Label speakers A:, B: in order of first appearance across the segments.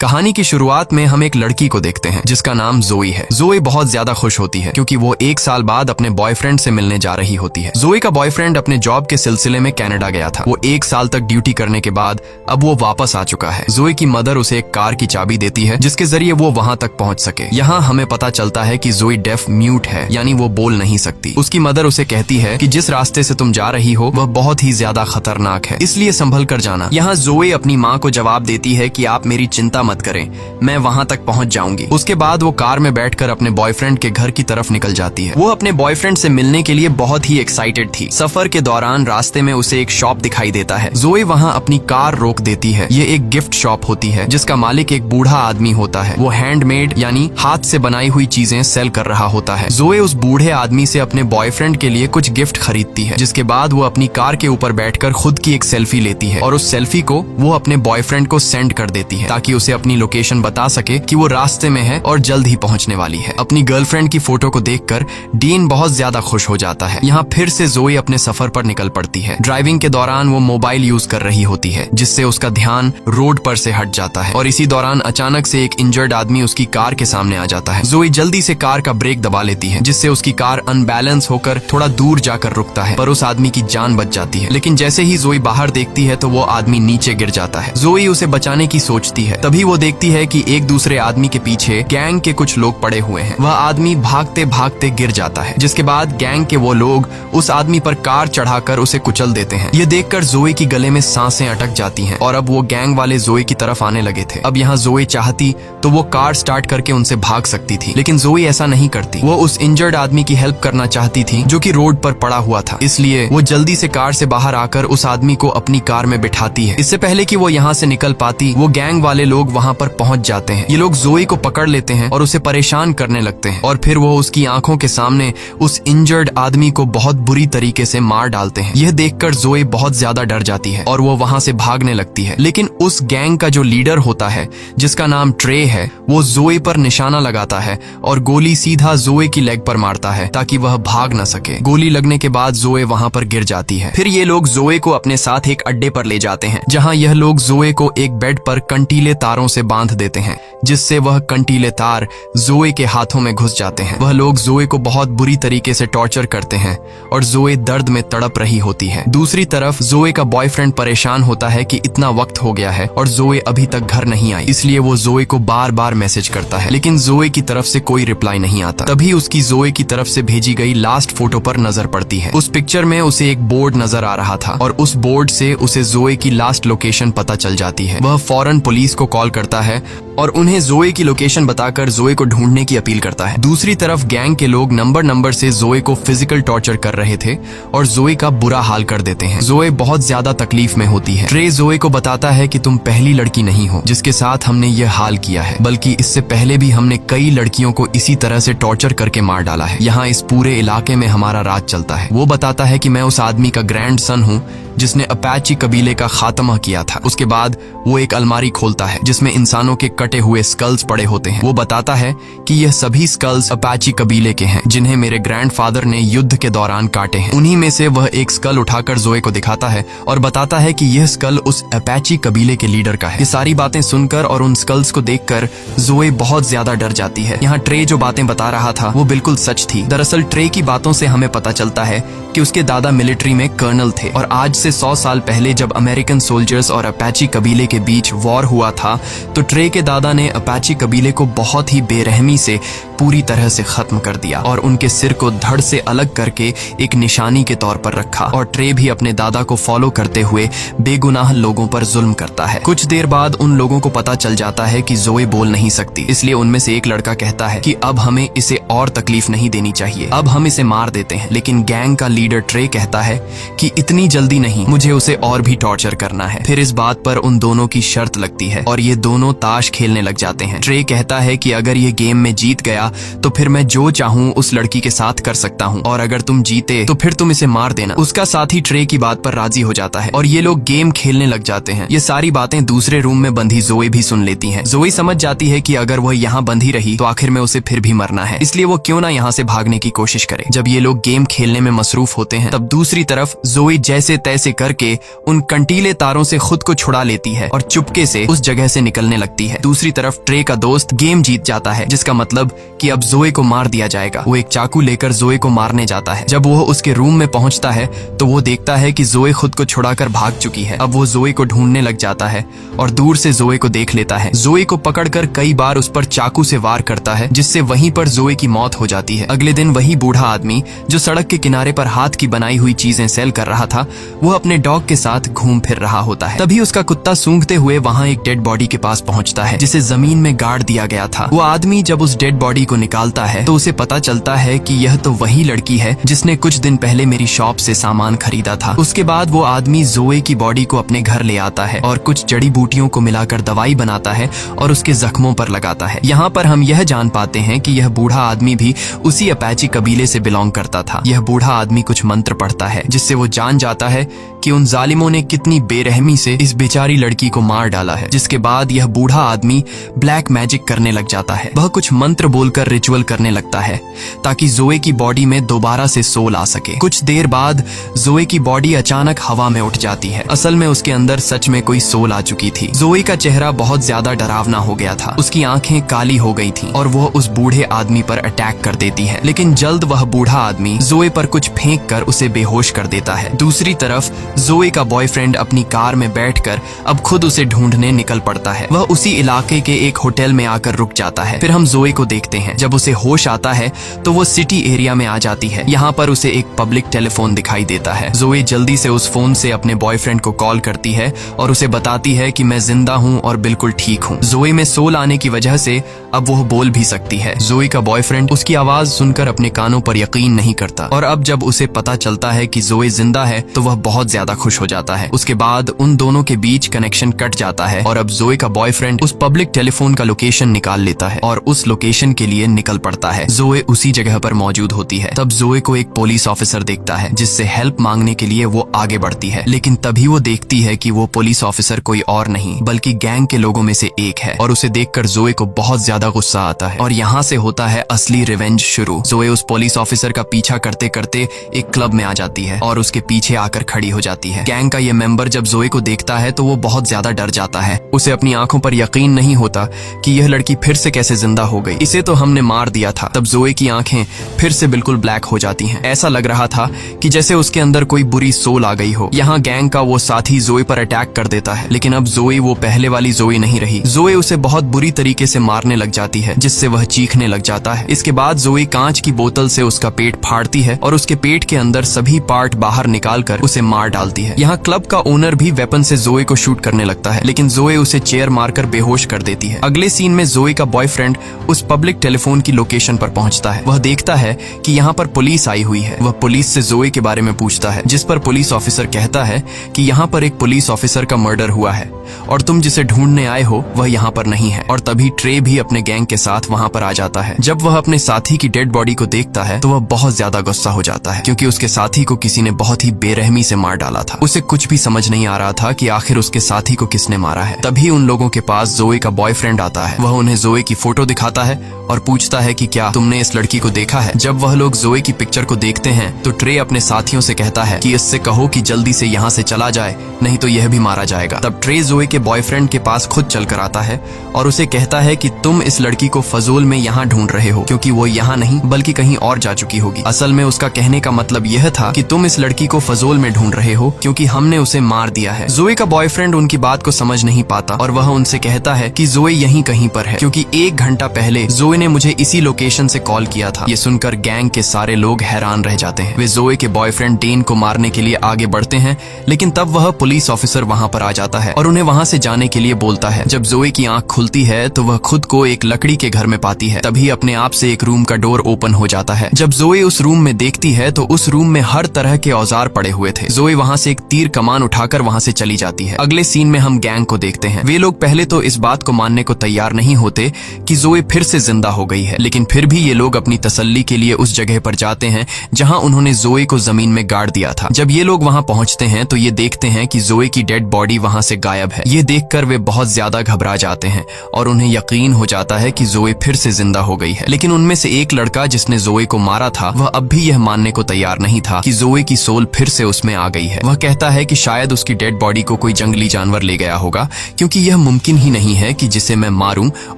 A: कहानी की शुरुआत में हम एक लड़की को देखते हैं जिसका नाम जोई है। जोई बहुत ज्यादा खुश होती है क्योंकि वो 1 साल बाद अपने बॉयफ्रेंड से मिलने जा रही होती है। जोई का बॉयफ्रेंड अपने जॉब के सिलसिले में कनाडा गया था। वो 1 साल तक ड्यूटी करने के बाद अब वो वापस आ चुका है। जोई की मदर उसे एक कार की चाबी देती है जिसके जरिए वो वहां तक पहुंच सके। यहाँ हमें पता चलता है कि जोई डेफ म्यूट है, यानी वो बोल नहीं सकती। उसकी मदर उसे कहती है कि जिस रास्ते से तुम जा रही हो वह बहुत ही ज्यादा खतरनाक है, इसलिए संभल कर जाना। यहाँ जोई अपनी माँ को जवाब देती है कि आप मेरी चिंता मत करें, मैं वहां तक पहुंच जाऊंगी। उसके बाद वो कार में बैठकर अपने बॉयफ्रेंड के घर की तरफ निकल जाती है। वो अपने बॉयफ्रेंड से मिलने के लिए बहुत ही एक्साइटेड थी। सफर के दौरान रास्ते में उसे एक शॉप दिखाई देता है। जोई वहां अपनी कार रोक देती है। ये एक गिफ्ट शॉप होती है जिसका मालिक एक बूढ़ा आदमी होता है। वो हैंडमेड यानी हाथ से बनाई हुई चीजें सेल कर रहा होता है। जोई उस बूढ़े आदमी से अपने बॉयफ्रेंड के लिए कुछ गिफ्ट खरीदती है, जिसके बाद वो अपनी कार के ऊपर बैठकर खुद की एक सेल्फी लेती है और उस सेल्फी को वो अपने बॉयफ्रेंड को सेंड कर देती है ताकि उसे अपनी लोकेशन बता सके कि वो रास्ते में है और जल्द ही पहुंचने वाली है। अपनी गर्लफ्रेंड की फोटो को देखकर डीन बहुत ज्यादा खुश हो जाता है। यहाँ फिर से जोई अपने सफर पर निकल पड़ती है। ड्राइविंग के दौरान वो मोबाइल यूज कर रही होती है जिससे उसका ध्यान रोड पर से हट जाता है और इसी दौरान अचानक से एक इंजर्ड आदमी उसकी कार के सामने आ जाता है। जोई जल्दी से कार का ब्रेक दबा लेती है जिससे उसकी कार अनबैलेंस होकर थोड़ा दूर जाकर रुकता है, पर उस आदमी की जान बच जाती है। लेकिन जैसे ही जोई बाहर देखती है तो वो आदमी नीचे गिर जाता है। जोई उसे बचाने की सोचती है, तभी वो देखती है कि एक दूसरे आदमी के पीछे गैंग के कुछ लोग पड़े हुए हैं। वह आदमी भागते भागते गिर जाता है, जिसके बाद गैंग के वो लोग उस आदमी पर कार चढ़ाकर उसे कुचल देते हैं। ये देखकर जोई की गले में सांसें अटक जाती हैं और अब वो गैंग वाले जोई की तरफ आने लगे थे। अब यहाँ जोई चाहती तो वो कार स्टार्ट करके उनसे भाग सकती थी, लेकिन जोई ऐसा नहीं करती। वो उस इंजर्ड आदमी की हेल्प करना चाहती थी जो कि रोड पर पड़ा हुआ था, इसलिए वो जल्दी से कार से बाहर आकर उस आदमी को अपनी कार में बिठाती है। इससे पहले कि वो यहाँ से निकल पाती, वो गैंग वाले लोग वहाँ पर पहुँच जाते हैं। ये लोग जोई को पकड़ लेते हैं और उसे परेशान करने लगते हैं और फिर वो उसकी आंखों के सामने उस इंजर्ड आदमी को बहुत बुरी तरीके से मार डालते हैं। यह देखकर जोई बहुत ज्यादा डर जाती है और वो वहाँ से भागने लगती है। लेकिन उस गैंग का जो लीडर होता है जिसका नाम ट्रे है, वो जोई पर निशाना लगाता है और गोली सीधा जोई की लेग पर मारता है ताकि वह भाग न सके। गोली लगने के बाद जोई वहाँ पर गिर जाती है। फिर ये लोग जोई को अपने साथ एक अड्डे पर ले जाते हैं जहाँ यह लोग जोई को एक बेड पर कंटीले तारों से बांध देते हैं, जिससे वह कंटीले तार जोई के हाथों में घुस जाते हैं। वह लोग जोई को बहुत बुरी तरीके से टॉर्चर करते हैं और जोई दर्द में तड़प रही होती है। दूसरी तरफ जोई का बॉयफ्रेंड परेशान होता है कि इतना वक्त हो गया है और जोई अभी तक घर नहीं आई, इसलिए वो जोई को बार बार मैसेज करता है, लेकिन जोई की तरफ से कोई रिप्लाई नहीं आता। तभी उसकी जोई की तरफ से भेजी गई लास्ट फोटो पर नजर पड़ती है। उस पिक्चर में उसे एक बोर्ड नजर आ रहा था और उस बोर्ड से उसे जोई की लास्ट लोकेशन पता चल जाती है। वह फौरन पुलिस को कॉल करता है और उन्हें जोई की लोकेशन बताकर जोई को ढूंढने की अपील करता है। दूसरी तरफ गैंग के लोग नंबर से जोई को फिजिकल टॉर्चर कर रहे थे और जोई का बुरा हाल कर देते हैं। जोई बहुत ज्यादा तकलीफ में होती है। ट्रे जोई को बताता है कि तुम पहली लड़की नहीं हो जिसके साथ हमने यह हाल किया है, बल्कि इससे पहले भी हमने कई लड़कियों को इसी तरह से टॉर्चर करके मार डाला है। यहाँ इस पूरे इलाके में हमारा राज चलता है। वो बताता है कि मैं उस आदमी का ग्रैंडसन हूँ जिसने अपाची कबीले का खात्मा किया था। उसके बाद वो एक अलमारी खोलता है जिसमें इंसानों के कटे हुए स्कल्स पड़े होते हैं। वो बताता है कि यह सभी स्कल्स अपाची कबीले के हैं जिन्हें मेरे ग्रैंडफादर ने युद्ध के दौरान काटे हैं। उन्हीं में से वह एक स्कल उठाकर जोई को दिखाता है और बताता है कि यह स्कल उस अपाची कबीले के लीडर का है। ये सारी बातें सुनकर और उन स्कल्स को देखकर जोई बहुत ज्यादा डर जाती है। यहाँ ट्रे जो बातें बता रहा था वो बिल्कुल सच थी। दरअसल ट्रे की बातों से हमें पता चलता है कि उसके दादा मिलिट्री में कर्नल थे और आज से 100 साल पहले जब अमेरिकन सोल्जर्स और अपाची कबीले के बीच वॉर हुआ था तो ट्रे के दादा ने अपाची कबीले को बहुत ही बेरहमी से पूरी तरह से खत्म कर दिया और उनके सिर को धड़ से अलग करके एक निशानी के तौर पर रखा। और ट्रे भी अपने दादा को फॉलो करते हुए बेगुनाह लोगों पर जुल्म करता है। कुछ देर बाद उन लोगों को पता चल जाता है कि जोई बोल नहीं सकती, इसलिए उनमें से एक लड़का कहता है कि अब हमें इसे और तकलीफ नहीं देनी चाहिए, अब हम इसे मार देते हैं। लेकिन गैंग का लीडर ट्रे कहता है कि इतनी जल्दी नहीं, मुझे उसे और भी टॉर्चर करना है। फिर इस बात पर उन दोनों की शर्त लगती है और ये दोनों ताश खेलने लग जाते हैं। ट्रे कहता है कि अगर ये गेम में जीत गया तो फिर मैं जो चाहूँ उस लड़की के साथ कर सकता हूँ और अगर तुम जीते तो फिर तुम इसे मार देना। उसका साथी ट्रे की बात पर राजी हो जाता है और ये लोग गेम खेलने लग जाते हैं। ये सारी बातें दूसरे रूम में बंधी जोई भी सुन लेती हैं। जोई समझ जाती है कि अगर वह यहाँ बंधी रही तो आखिर में उसे फिर भी मरना है, इसलिए वो क्यों ना यहाँ से भागने की कोशिश करे। जब ये लोग गेम खेलने में मसरूफ होते हैं तब दूसरी तरफ जोई जैसे तैसे ऐसे करके उन कंटीले तारों से खुद को छुड़ा लेती है और चुपके से उस जगह से निकलने लगती है। दूसरी तरफ ट्रे का दोस्त गेम जीत जाता है, जिसका मतलब कि अब जोए को मार दिया जाएगा। वो एक चाकू लेकर जोए को मारने जाता है। जब वो उसके रूम में पहुंचता है तो वो देखता है कि जोए खुद को छुड़ाकर भाग चुकी है। अब वो जोए को ढूंढने लग जाता है और दूर से जोए को देख लेता है। जोए को पकड़कर कई बार उस पर चाकू से वार करता है, जिससे वहीं पर जोए की मौत हो जाती है। अगले दिन वही बूढ़ा आदमी जो सड़क के किनारे पर हाथ की बनाई हुई चीजें सेल कर रहा था, वो अपने डॉग के साथ घूम फिर रहा होता है। तभी उसका कुत्ता सूंघते हुए वहाँ एक डेड बॉडी के पास पहुँचता है, जिसे जमीन में गाड़ दिया गया था। वो आदमी जब उस डेड बॉडी को निकालता है तो उसे पता चलता है कि यह तो वही लड़की है जिसने कुछ दिन पहले मेरी शॉप से सामान खरीदा था। उसके बाद वो आदमी जोए की बॉडी को अपने घर ले आता है और कुछ जड़ी बूटियों को मिलाकर दवाई बनाता है और उसके जख्मों पर लगाता है। यहाँ पर हम यह जान पाते हैं कि यह बूढ़ा आदमी भी उसी अपाची कबीले से बिलोंग करता था। यह बूढ़ा आदमी कुछ मंत्र पढ़ता है, जिससे वो जान जाता है कि उन जालिमों ने कितनी बेरहमी से इस बेचारी लड़की को मार डाला है। जिसके बाद यह बूढ़ा आदमी ब्लैक मैजिक करने लग जाता है। वह कुछ मंत्र बोलकर रिचुअल करने लगता है ताकि जोए की बॉडी में दोबारा से सोल आ सके। कुछ देर बाद जोए की बॉडी अचानक हवा में उठ जाती है। असल में उसके अंदर सच में कोई सोल आ चुकी थी। जोए का चेहरा बहुत ज्यादा डरावना हो गया था। उसकी आंखें काली हो गई थीं और वो उस बूढ़े आदमी पर अटैक कर देती है। लेकिन जल्द वह बूढ़ा आदमी जोए पर कुछ फेंक कर उसे बेहोश कर देता है। दूसरी तरफ जोए का बॉयफ्रेंड अपनी कार में बैठकर अब खुद उसे ढूंढने निकल पड़ता है। वह उसी इलाके के एक होटल में आकर रुक जाता है। फिर हम जोए को देखते हैं। जब उसे होश आता है तो वो सिटी एरिया में आ जाती है। यहाँ पर उसे एक पब्लिक टेलीफोन दिखाई देता है। जोए जल्दी से उस फोन से अपने बॉयफ्रेंड को कॉल करती है और उसे बताती है कि मैं जिंदा हूँ और बिल्कुल ठीक हूँ। जोए में सोल आने की वजह से अब वो बोल भी सकती है। जोए का बॉयफ्रेंड उसकी आवाज सुनकर अपने कानों पर यकीन नहीं करता और अब जब उसे पता चलता है कि जोए जिंदा है तो वह बहुत ज्यादा खुश हो जाता है। उसके बाद उन दोनों के बीच कनेक्शन कट जाता है और अब जोए का बॉयफ्रेंड उस पब्लिक टेलीफोन का लोकेशन निकाल लेता है और उस लोकेशन के लिए निकल पड़ता है। जोए उसी जगह पर मौजूद होती है। तब जोए को एक पुलिस ऑफिसर देखता है, जिससे हेल्प मांगने के लिए वो आगे बढ़ती है। लेकिन तभी वो देखती है कि वो पुलिस ऑफिसर कोई और नहीं बल्कि गैंग के लोगों में से एक है और उसे देखकर जोए को बहुत ज्यादा गुस्सा आता है और यहाँ से होता है असली रिवेंज शुरू। जोए उस पुलिस ऑफिसर का पीछा करते करते एक क्लब में आ जाती है और उसके पीछे आकर खड़ी हो जाती है। गैंग का ये मेंबर जब जोए को देखता है तो वो बहुत ज्यादा डर जाता है। उसे अपनी आंखों पर यकीन नहीं होता कि यह लड़की फिर से कैसे जिंदा हो गई। इसे तो हमने मार दिया था। तब जोए की आंखें फिर से बिल्कुल ब्लैक हो जाती हैं। ऐसा लग रहा था कि जैसे उसके अंदर कोई बुरी सोल आ गई हो। यहाँ गैंग का वो साथी जोए पर अटैक कर देता है, लेकिन अब जोए वो पहले वाली जोए नहीं रही। जोए उसे बहुत बुरी तरीके से मारने लग जाती है, जिससे वह चीखने लग जाता है। इसके बाद जोए कांच की बोतल से उसका पेट फाड़ती है और उसके पेट के अंदर सभी पार्ट बाहर निकालकर उसे मार डालती है। यहाँ क्लब का ओनर भी वेपन से जोए को शूट करने लगता है, लेकिन जोए उसे चेयर मारकर बेहोश कर देती है। अगले सीन में जोए का बॉयफ्रेंड उस पब्लिक टेलीफोन की लोकेशन पर पहुंचता है। वह देखता है कि यहाँ पर पुलिस आई हुई है। वह पुलिस से जोए के बारे में पूछता है, जिस पर पुलिस ऑफिसर कहता है कि यहाँ पर एक पुलिस ऑफिसर का मर्डर हुआ है और तुम जिसे ढूंढने आए हो वह यहाँ पर नहीं है। और तभी ट्रे भी अपने गैंग के साथ वहाँ पर आ जाता है। जब वह अपने साथी की डेड बॉडी को देखता है तो वह बहुत ज्यादा गुस्सा हो जाता है, क्योंकि उसके साथी को किसी ने बहुत ही बेरहमी से मार डाला था। उसे कुछ भी समझ नहीं आ रहा था कि आखिर उसके साथी को किसने मारा है। तभी उन लोगों के पास जोए का बॉयफ्रेंड आता है। वह उन्हें जोए की फोटो दिखाता है और पूछता है कि क्या तुमने इस लड़की को देखा है। जब वह लोग जोए की पिक्चर को देखते हैं तो ट्रे अपने साथियों से कहता है कि इससे कहो कि जल्दी से यहाँ से चला जाए, नहीं तो यह भी मारा जाएगा। तब ट्रे जोए के बॉयफ्रेंड के पास खुद चल कर आता है और उसे कहता है कि तुम इस लड़की को फजूल में यहाँ ढूंढ रहे हो, क्योंकि वो यहाँ नहीं बल्कि कहीं और जा चुकी होगी। असल में उसका कहने का मतलब यह था कि तुम इस लड़की को फजूल में ढूंढ रहे हो क्योंकि हमने उसे मार दिया है। जोए का बॉयफ्रेंड उनकी बात को समझ नहीं पाता और वह उनसे कहता है कि जोए यहीं कहीं पर है, क्योंकि 1 घंटा पहले जोए ने मुझे इसी लोकेशन से कॉल किया था। ये सुनकर गैंग के सारे लोग हैरान रह जाते हैं। वे जोए के बॉयफ्रेंड डेन को मारने के लिए आगे बढ़ते हैं, लेकिन तब वह पुलिस ऑफिसर वहां पर आ जाता है और उन्हें वहां से जाने के लिए बोलता है। जब जोए की आंख खुलती है तो वह खुद को एक लकड़ी के घर में पाती है। तभी अपने आप से एक रूम का डोर ओपन हो जाता है। जब जोए उस रूम में देखती है तो उस रूम में हर तरह के औजार पड़े हुए थे। जोए वहां से एक तीर कमान उठाकर वहां से चली जाती है। अगले सीन में हम गैंग को देखते हैं। वे लोग पहले तो इस बात को मानने को तैयार नहीं होते कि जोए फिर से जिंदा हो गई है, लेकिन फिर भी ये लोग अपनी तसल्ली के लिए उस जगह पर जाते हैं जहां उन्होंने जोए को जमीन में गाड़ दिया था। जब ये लोग वहां पहुंचते हैं तो ये देखते हैं कि जोए की डेड बॉडी वहां से गायब है। ये देखकर वे बहुत ज्यादा घबरा जाते हैं और उन्हें यकीन हो जाता है कि जोए फिर से जिंदा हो गई है। लेकिन उनमें से एक लड़का जिसने जोए को मारा था वह अब भी यह मानने को तैयार नहीं था कि जोए की सोल फिर से उसमें आ गई है। वह कहता है कि शायद उसकी डेड बॉडी को कोई जंगली जानवर ले गया होगा, क्योंकि यह मुमकिन ही नहीं है कि जिसे मैं मारूं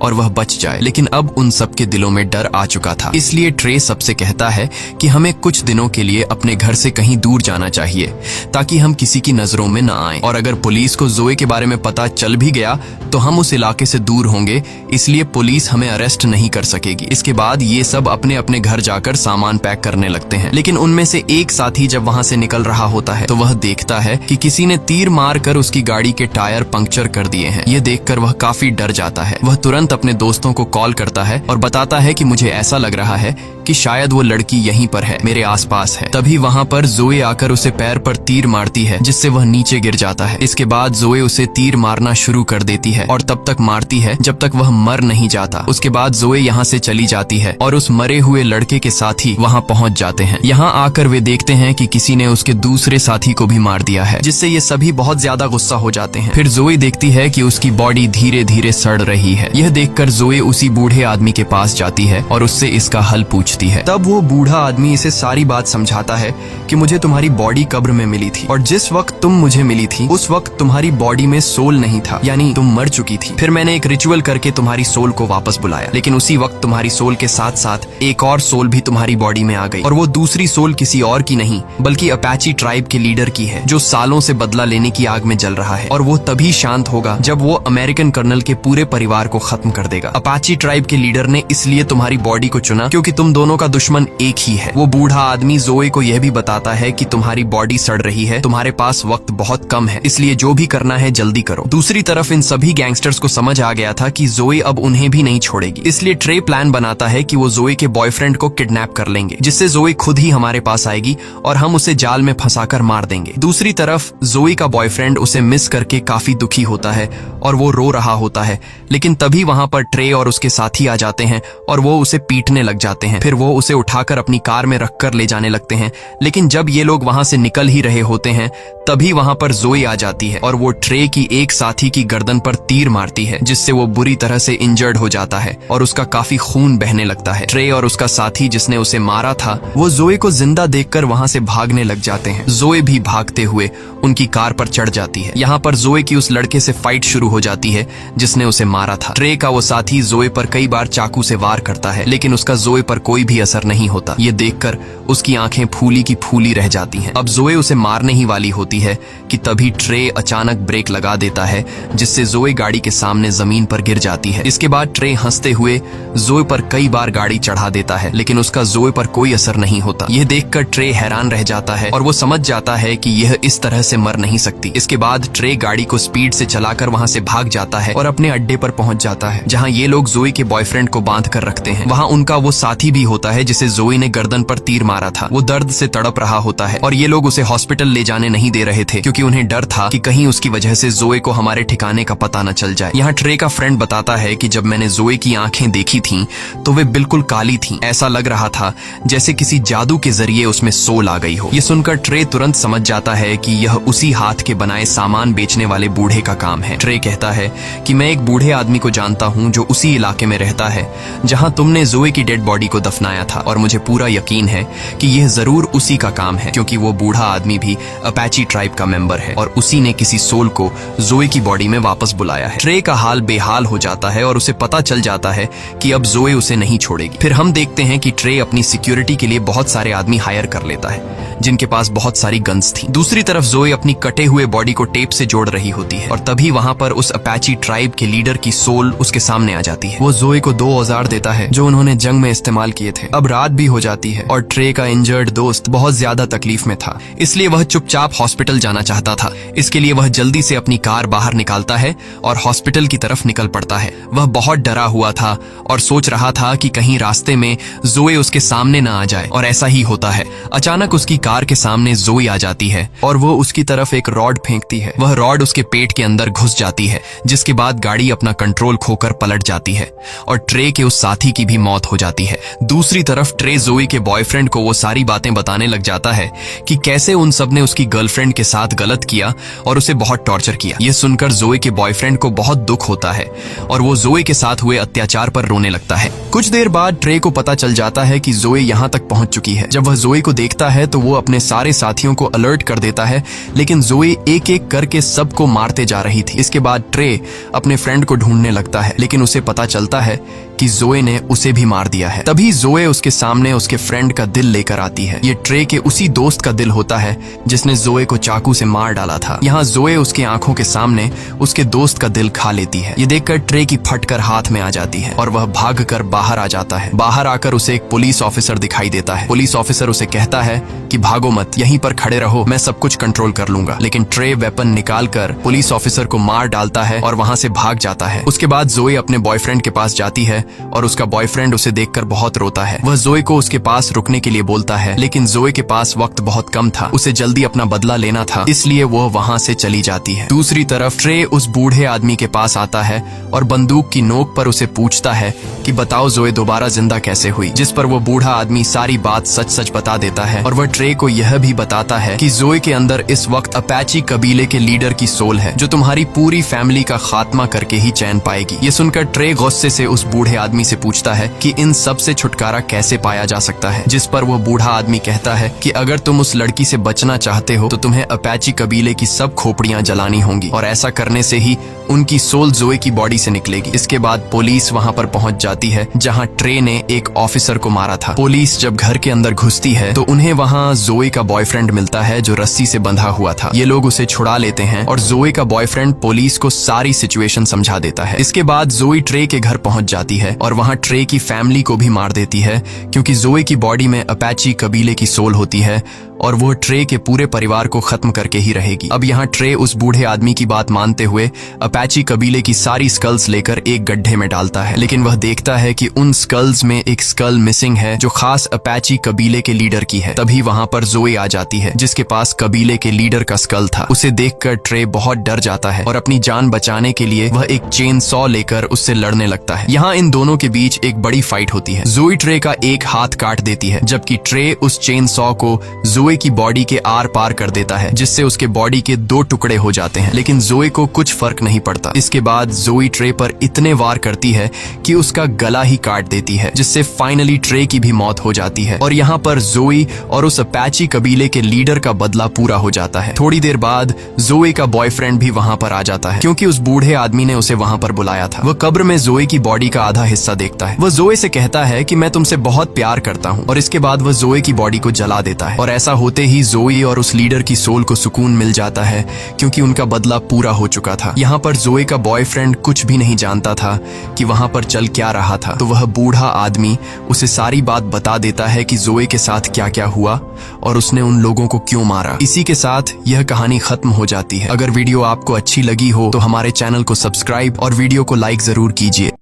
A: और वह बच जाए। लेकिन अब उन सबके दिलों में डर आ चुका था। इसलिए ट्रे सबसे कहता है कि हमें कुछ दिनों के लिए अपने घर से कहीं दूर जाना चाहिए, ताकि हम किसी की नजरों में न आए। और अगर पुलिस को जोए के बारे में पता चल भी गया तो हम उस इलाके से दूर होंगे, इसलिए पुलिस हमें अरेस्ट नहीं कर सकेगी। इसके बाद ये सब अपने अपने घर जाकर सामान पैक करने लगते हैं। लेकिन उनमें से एक साथी जब वहां से निकल रहा होता है तो वह देखता है कि किसी ने तीर मारकर उसकी गाड़ी के टायर पंक्चर कर दिए हैं। यह देखकर वह काफी डर जाता है। वह तुरंत अपने दोस्तों को कॉल करता है और बताता है कि मुझे ऐसा लग रहा है कि शायद वो लड़की यहीं पर है, मेरे आसपास है। तभी वहां पर जोए आकर उसे पैर पर तीर मारती है, जिससे वह नीचे गिर जाता है। इसके बाद जोए उसे तीर मारना शुरू कर देती है और तब तक मारती है जब तक वह मर नहीं जाता। उसके बाद जोए यहाँ से चली जाती है और उस मरे हुए लड़के के साथी वहाँ पहुँच जाते हैं। यहाँ आकर वे देखते हैं कि किसी ने उसके दूसरे साथी को भी मार दिया है, जिससे ये सभी बहुत ज्यादा गुस्सा हो जाते हैं। फिर जोए देखती है कि उसकी बॉडी धीरे धीरे सड़ रही है। यह देखकर जोए उसी बूढ़े आदमी के पास जाती है और उससे इसका हल पूछती है। तब वो बूढ़ा आदमी इसे सारी बात समझाता है कि मुझे तुम्हारी बॉडी कब्र में मिली थी और जिस वक्त तुम मुझे मिली थी उस वक्त तुम्हारी बॉडी में सोल नहीं था, यानी तुम मर चुकी थी। फिर मैंने एक रिचुअल करके तुम्हारी सोल को वापस बुलाया, लेकिन उसी वक्त तुम्हारी सोल के साथ साथ एक और सोल भी तुम्हारी बॉडी में आ गई। और वो दूसरी सोल किसी और की नहीं बल्कि अपाची ट्राइब के लीडर की है, जो सालों से बदला लेने की आग में जल रहा है। और वो तभी शांत होगा जब वो अमेरिकन कर्नल के पूरे परिवार को खत्म कर देगा। अपाची ट्राइब के लीडर ने इसलिए तुम्हारी बॉडी को चुना क्योंकि तुम दोनों का दुश्मन एक ही है। वो बूढ़ा आदमी जोए को यह भी बताता है कि तुम्हारी बॉडी सड़ रही है, तुम्हारे पास वक्त बहुत कम है, इसलिए जो भी करना है जल्दी करो। दूसरी तरफ इन सभी गैंगस्टर्स को समझ आ गया था कि जोए अब उन्हें भी नहीं छोड़ेगी, इसलिए ट्रे प्लान बनाता है कि वो जोए के बॉयफ्रेंड को किडनैप कर लेंगे, जिससे जोए खुद ही हमारे पास आएगी और हम उसे जाल में फंसाकर मार देंगे। दूसरी तरफ जोए का बॉयफ्रेंड उसे मिस करके काफी दुखी होता है और वो रो रहा होता है। लेकिन तभी वहां पर ट्रे और उसके साथी आ जाते हैं और वो उसे पीटने लग जाते हैं। फिर वो उसे उठाकर अपनी कार में रखकर ले जाने लगते हैं। लेकिन जब ये लोग वहां से निकल ही रहे होते हैं तभी वहां पर जोए आ जाती है और वो ट्रे की एक साथी की गर्दन पर तीर मारती है, जिससे वो बुरी तरह से इंजर्ड हो जाता है और उसका काफी खून बहने लगता है। ट्रे और उसका साथी जिसने उसे मारा था वो जोए को जिंदा देखकर वहां से भागने लग जाते हैं। जोए भी भागते हुए उनकी कार पर चढ़ जाती है। यहाँ पर जोए की उस लड़के से फाइट शुरू हो जाती है जिसने उसे मारा था। ट्रे का वो साथी जोए पर कई बार चाकू से वार करता है, लेकिन उसका जोए पर कोई भी असर नहीं होता। ये देखकर उसकी आंखें फूली की फूली रह जाती हैं। अब जोए उसे मारने ही वाली होती है कि तभी ट्रे अचानक ब्रेक लगा देता है, जिससे जोए गाड़ी के सामने जमीन पर गिर जाती है। इसके बाद ट्रे हंसते हुए जोए पर कई बार गाड़ी चढ़ा देता है, लेकिन उसका जोए पर कोई असर नहीं होता। यह देखकर ट्रे हैरान रह जाता है और वो समझ जाता है कि यह इस तरह से मर नहीं सकती। इसके बाद ट्रे गाड़ी को स्पीड से चलाकर वहां से भाग जाता है और अपने अड्डे पर पहुंच जाता है, जहां ये लोग जोए के बॉयफ्रेंड को बांध कर रखते हैं। वहां उनका वो साथी भी होता है जिसे जोए ने गर्दन पर तीर मारा था। वो दर्द से तड़प रहा होता है और ये लोग उसे हॉस्पिटल ले जाने नहीं दे रहे थे, क्योंकि उन्हें डर था कि कहीं उसकी वजह से जोए को हमारे ठिकाने का पता न चल जाए। यहाँ ट्रे का फ्रेंड बताता है कि जब मैंने जोए की आंखें देखी थीं तो वे बिल्कुल काली थीं। ऐसा लग रहा था जैसे किसी जादू के जरिए उसमें सोल आ गई हो। ये सुनकर ट्रे तुरंत समझ जाता है कि यह उसी हाथ के बनाए सामान बेचने वाले बूढ़े का काम है। ट्रे कहता है कि मैं एक बूढ़े आदमी को जानता हूँ जो उसी इलाके में रहता है जहाँ तुमने जोए की डेड बॉडी को दफनाया था, और मुझे पूरा यकीन है कि यह जरूर उसी का काम है, क्योंकि वो बूढ़ा आदमी भी अपाची ट्राइब का मेंबर है और उसी ने किसी सोल को जोए की बॉडी में वापस बुलाया है। ट्रे का हाल बेहाल हो जाता है और उसे पता चल जाता है कि अब जोए उसे नहीं छोड़ेगी। फिर हम देखते हैं कि ट्रे अपनी सिक्योरिटी के लिए बहुत सारे आदमी हायर कर लेता है जिनके पास बहुत सारी गन्स थी। दूसरी तरफ जोए अपनी कटे हुए बॉडी को टेप से जोड़ रही होती है और तभी वहां पर उस अपाची ट्राइब के लीडर की सोल उसके सामने आ जाती है। वो जोए को 2 औजार देता है जो उन्होंने जंग में इस्तेमाल किए थे। अब रात भी हो जाती है और ट्रे का इंजर्ड दोस्त बहुत ज्यादा तकलीफ में था, इसलिए वह चुपचाप हॉस्पिटल जाना चाहता था। इसके लिए वह जल्दी से अपनी कार बाहर निकालता है और हॉस्पिटल की तरफ निकल पड़ता है। वह बहुत डरा हुआ था और सोच रहा था कि कहीं रास्ते में जोए उसके सामने न आ जाए, और ऐसा ही होता है। अचानक उसकी कार के सामने जोए आ जाती है और वो उसकी तरफ एक रॉड फेंकती है। वह रॉड उसके पेट के अंदर घुस जाती है, जिसके बाद गाड़ी अपना कंट्रोल खोकर पलट जाती है और ट्रे के उस साथी की भी मौत हो जाती है। दूसरी तरफ ट्रे जोए के बॉयफ्रेंड को वो सारी बातें बताने लग जाता है कि कैसे उन सब ने उसकी गर्लफ्रेंड के साथ गलत किया और उसे बहुत टॉर्चर किया। यह सुनकर जोए के बॉयफ्रेंड को बहुत दुख होता है और वो जोए के साथ हुए अत्याचार पर रोने लगता है। कुछ देर बाद ट्रे को पता चल जाता है कि जोए यहाँ तक पहुंच चुकी है। जब वह जोए को देखता है तो वो अपने सारे साथियों को को अलर्ट कर देता है, लेकिन जोए एक एक करके सबको मारते जा रही थी। इसके बाद ट्रे अपने फ्रेंड को ढूंढने लगता है, लेकिन उसे पता चलता है कि जोए ने उसे भी मार दिया है। तभी जोए उसके सामने उसके फ्रेंड का दिल लेकर आती है। ये ट्रे के उसी दोस्त का दिल होता है जिसने जोए को चाकू से मार डाला था। यहाँ जोए उसकी आंखों के सामने उसके दोस्त का दिल खा लेती है। ये देखकर ट्रे की फटकर हाथ में आ जाती है और वह भागकर बाहर आ जाता है। बाहर आकर उसे एक पुलिस ऑफिसर दिखाई देता है। पुलिस ऑफिसर उसे कहता है कि भागो मत, यहीं पर खड़े रहो, मैं सब कुछ कंट्रोल कर लूंगा। लेकिन ट्रे वेपन निकालकर पुलिस ऑफिसर को मार डालता है और वहां से भाग जाता है। उसके बाद जोए अपने बॉयफ्रेंड के पास जाती है और उसका बॉयफ्रेंड उसे देखकर बहुत रोता है। वह जोए को उसके पास रुकने के लिए बोलता है, लेकिन जोए के पास वक्त बहुत कम था, उसे जल्दी अपना बदला लेना था, इसलिए वो वहां से चली जाती है। दूसरी तरफ ट्रे उस बूढ़े आदमी के पास आता है और बंदूक की नोक पर उसे पूछता है कि बताओ जोए दोबारा जिंदा कैसे हुई, जिस पर वो बूढ़ा आदमी सारी बात सच सच बता देता है और वह ट्रे को यह भी बताता है कि जोए के अंदर इस वक्त अपैची कबीले के लीडर की सोल है, जो तुम्हारी पूरी फैमिली का खात्मा करके ही चैन पाएगी। ये सुनकर ट्रे गुस्से से उस बूढ़े आदमी से पूछता है कि इन सब से छुटकारा कैसे पाया जा सकता है, जिस पर वो बूढ़ा आदमी कहता है कि अगर तुम उस लड़की से बचना चाहते हो तो तुम्हें अपैची कबीले की सब खोपड़ियां जलानी होंगी और ऐसा करने से ही उनकी सोल जोए की बॉडी से निकलेगी। इसके बाद पुलिस वहां पर पहुंच जाती है जहां ट्रे ने एक ऑफिसर को मारा था। पुलिस जब घर के अंदर घुसती है तो उन्हें वहां जोए का बॉयफ्रेंड मिलता है जो रस्सी से बंधा हुआ था। ये लोग उसे छुड़ा लेते हैं और जोए का बॉयफ्रेंड पुलिस को सारी सिचुएशन समझा देता है। इसके बाद जोए ट्रे के घर पहुंच जाती है और वहां ट्रे की फैमिली को भी मार देती है, क्योंकि जोए की बॉडी में अपैची कबीले की सोल होती है और वो ट्रे के पूरे परिवार को खत्म करके ही रहेगी। अब यहाँ ट्रे उस बूढ़े आदमी की बात मानते हुए अपैची कबीले की सारी स्कल्स लेकर एक गड्ढे में डालता है, लेकिन वह देखता है कि उन स्कल्स में एक स्कल मिसिंग है जो खास अपैची कबीले के लीडर की है। तभी वहां पर जोए आ जाती है जिसके पास कबीले के लीडर का स्कल था। उसे देखकर ट्रे बहुत डर जाता है और अपनी जान बचाने के लिए वह एक चेन सॉ लेकर उससे लड़ने लगता है। यहाँ इन दोनों के बीच एक बड़ी फाइट होती है। जोए ट्रे का एक हाथ काट देती है, जबकि ट्रे उस चेन सॉ को जोए की बॉडी के आर पार कर देता है, जिससे उसके बॉडी के 2 टुकड़े हो जाते हैं, लेकिन जोए को कुछ फर्क नहीं पड़ता। इसके बाद जोए ट्रे पर इतने वार करती है कि उसका गला ही काट देती है, जिससे फाइनली ट्रे की भी मौत हो जाती है और यहाँ पर जोए और उस अपैची कबीले के लीडर का बदला पूरा हो जाता है। थोड़ी देर बाद जोए का बॉयफ्रेंड भी वहां पर आ जाता है, क्योंकि उस बूढ़े आदमी ने उसे वहां पर बुलाया था। वह कब्र में जोए की बॉडी का आधा हिस्सा देखता है। वह जोए से कहता है कि मैं तुमसे बहुत प्यार करता हूँ और इसके बाद वह जोए की बॉडी को जला देता है और ऐसा होते ही जोए और उस लीडर की सोल को सुकून मिल जाता है, क्योंकि उनका बदला पूरा हो चुका था। यहाँ पर जोए का बॉयफ्रेंड कुछ भी नहीं जानता था कि वहां पर चल क्या रहा था, तो वह बूढ़ा आदमी उसे सारी बात बता देता है कि जोए के साथ क्या क्या हुआ और उसने उन लोगों को क्यों मारा। इसी के साथ यह कहानी खत्म हो जाती है। अगर वीडियो आपको अच्छी लगी हो तो हमारे चैनल को सब्सक्राइब और वीडियो को लाइक जरूर कीजिए।